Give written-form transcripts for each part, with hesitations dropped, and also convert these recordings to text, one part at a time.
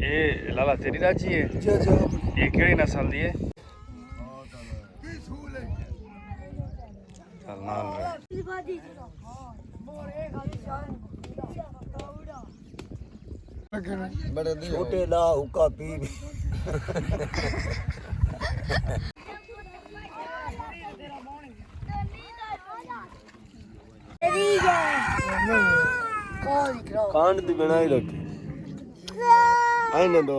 ਇਹ ਲਾਲਾ ਤੇਰੀ ਰਾਜੀ ਹੈ जी जी ਇਹ ਕਿਹੜੀ ਨਸਲ ਦੀ ਹੈ ਚੱਲ ਨਾਲ ਰਹਿ। बड़े छोटे ला हुक्का पी कांड दी बनाई रखी आई ना दो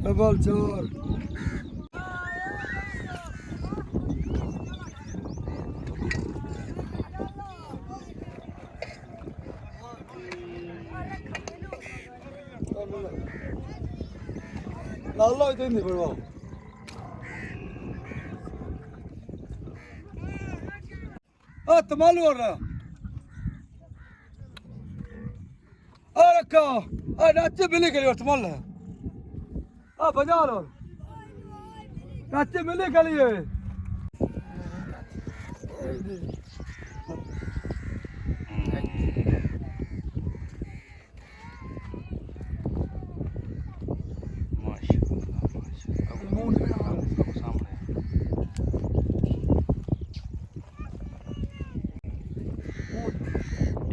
डबल चार लाला इधर नहीं पड़वा तमालू हो रहा रखा नाचे मिले के लिए तमाल है बजा लो नाचे मिले के लिए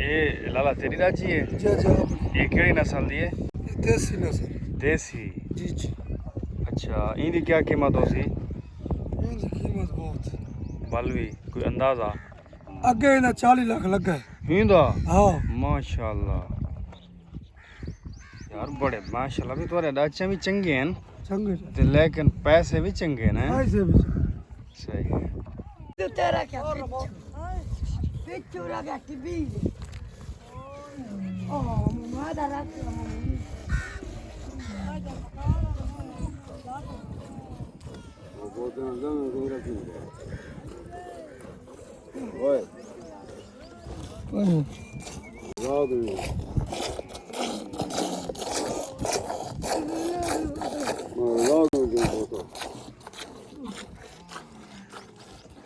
ਇਹ ਲਾਲਾ ਤੇਰੀ ਰਾਜੀ ਹੈ जी जी ਇਹ ਕਿਹੜੀ ਨਸਲ ਦੀ ਹੈ देसी नस्ल ਦੇਸੀ जी जी ਅੱਛਾ ਇਹਦੀ ਕੀ ਕੀਮਤ ਹੋਸੀ इनकी कीमत बहुत ਬਲਵੀ ਕੋਈ ਅੰਦਾਜ਼ਾ अगे ना 40 लाख लगा है ਹੀਂਦਾ हाँ ਮਾਸ਼ਾਅੱਲਾ ਯਾਰ ਬੜੇ ਮਾਸ਼ਾਅੱਲਾ ਵੀ ਤੁਹਾਡੇ ਦਾਚਾ ਵੀ ਚੰਗੇ ਹਨ चंगे ਤੇ ਲੇਕਿਨ ਪੈਸੇ ਵੀ ਚੰਗੇ ਨੇ ऐसे भी ਸਹੀ ਹੈ Tu terá que Pichura que tibi. Oh, mada la.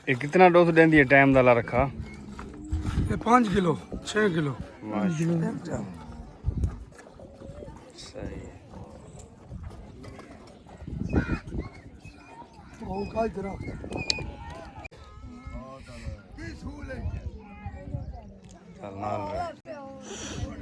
ਇਹ ਕਿੰਨਾ ਡੋਜ਼ ਦਿੰਦੀ ਹੈ ਟਾਈਮ ਦਾ ਲਾ ਰੱਖਾ ये 5 किलो 6 किलो ਮਾਸ਼ਾਅੱਲਾ ਸਹੀ ਹੈ ਉਹ ਕਾਈ ਤਰ੍ਹਾਂ ਚੱਲ ਨਾਲ ਰਹਿ।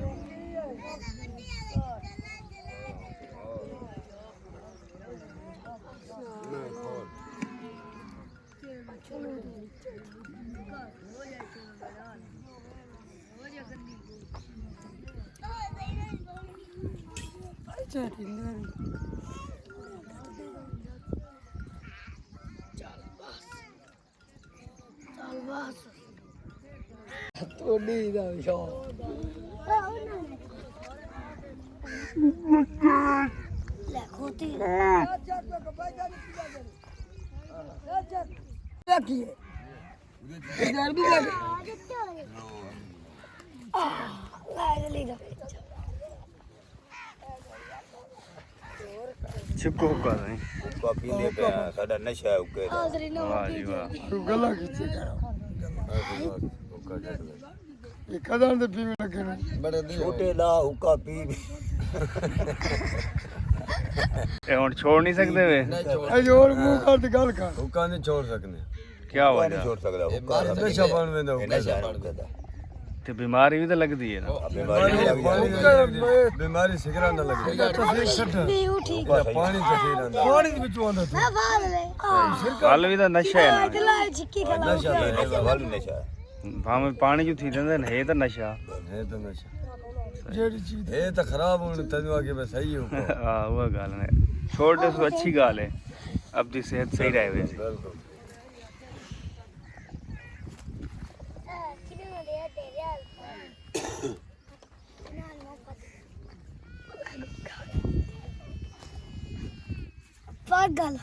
ਤੋੜੀ ਦਾ ਸ਼ੌਕ La khoti. ਕੀ ਹੈ ਇਧਰ ਵੀ ਲੱਗ La liga. ਚੁੱਕੋ ਹੁੱਕਾ ਨਹੀਂ ਕਾਪੀ ਦੇ ਪਿਆ ਸਾਡਾ ਨਸ਼ਾ ਹੈ ਉੱਕੇ ਦਾ Azri no. ਵਾਹ ਜੀ ਵਾਹ ਤੂੰ ਗੱਲਾਂ ਕਿੱਥੇ ਕਰ ਇਹ ਕਦਾਂ ਦੇ ਪੀਵੇ ਲੱਗੇ ਨੇ ਬੜੇ ਛੋਟੇ ਲਾ ਹੁੱਕਾ ਪੀ ਇਹ ਹੁਣ ਛੋੜ ਨਹੀਂ ਸਕਦੇ ਵੇ ਇਹ ਜੋਰ ਮੂੰਹ ਕਰ ਤੇ ਗੱਲ ਕਰ ਹੁੱਕਾ ਨਹੀਂ ਛੋੜ ਸਕਨੇ ਕੀ ਹੋ ਨਹੀਂ ਗਿਆ ਛੋੜ ਸਕਦਾ ਹੁੱਕਾ ਨਸ਼ਾ ਬਣ ਵੇਂਦਾ ਨਸ਼ਾ ਬਣ ਸਕਦਾ ਤੇ ਬਿਮਾਰੀ ਵੀ ਤਾਂ ਲੱਗਦੀ ਹੈ ਨਾ। बीमारी सिगरा न लगे भी उठी पानी पानी के बिचों आंदा मैं बाल ले ਗੱਲ ਵੀ ਤਾਂ ਨਸ਼ਾ ਹੈ ਨਾ दिला चिक्की खिला वाली नशा ਭਾਵੇਂ ਪਾਣੀ ਚ ਥੀ ਦਿੰਦੇ ਨੇ ਇਹ ਤਾਂ ਨਸ਼ਾ है तो नशा जेडी चीज है तो खराब होने तनु आगे मैं सही हूं ਹਾਂ ਉਹ ਗੱਲ ਨੇ ਛੋਟੇ ਤੋਂ ਅੱਛੀ ਗੱਲ ਹੈ ਆਪਣੀ ਸਿਹਤ ਸਹੀ ਰਹੇ ਵੈਸੇ बिल्कुल पागल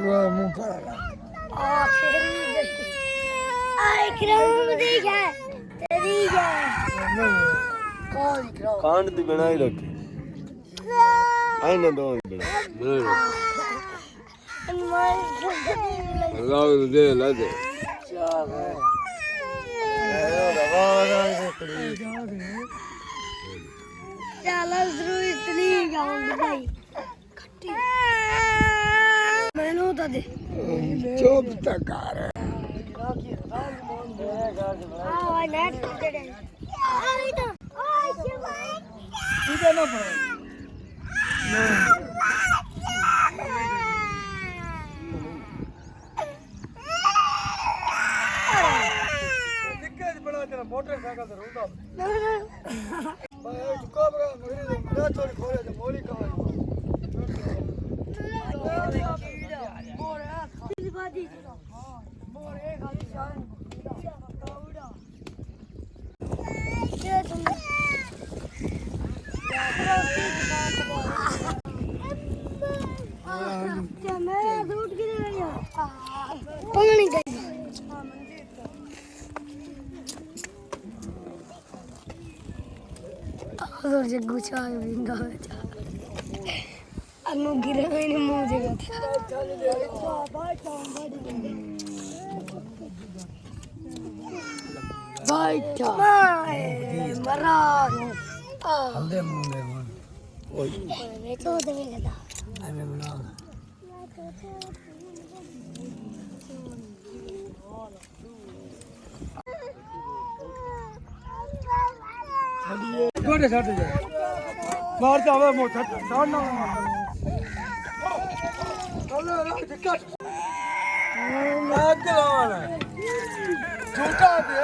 मुंह पर कांड दी बनाई रखी आईने दो लगाओ दे ला दे इतनी गाऊंगी भाई मैनू तो दे चुप तक आ रहा मोटरसाइकिल से रोता थोड़ी खोले तो मोली जग्गू चाय पिंगा अनु गिरे मैंने मुंह जगह बैठा मरा हल्दे मुंडे ओए मैं तो दे लगा अरे बना गोटे छट जा मार जावे मो छट ना चलो दिक्कत आग लाना झूठा दे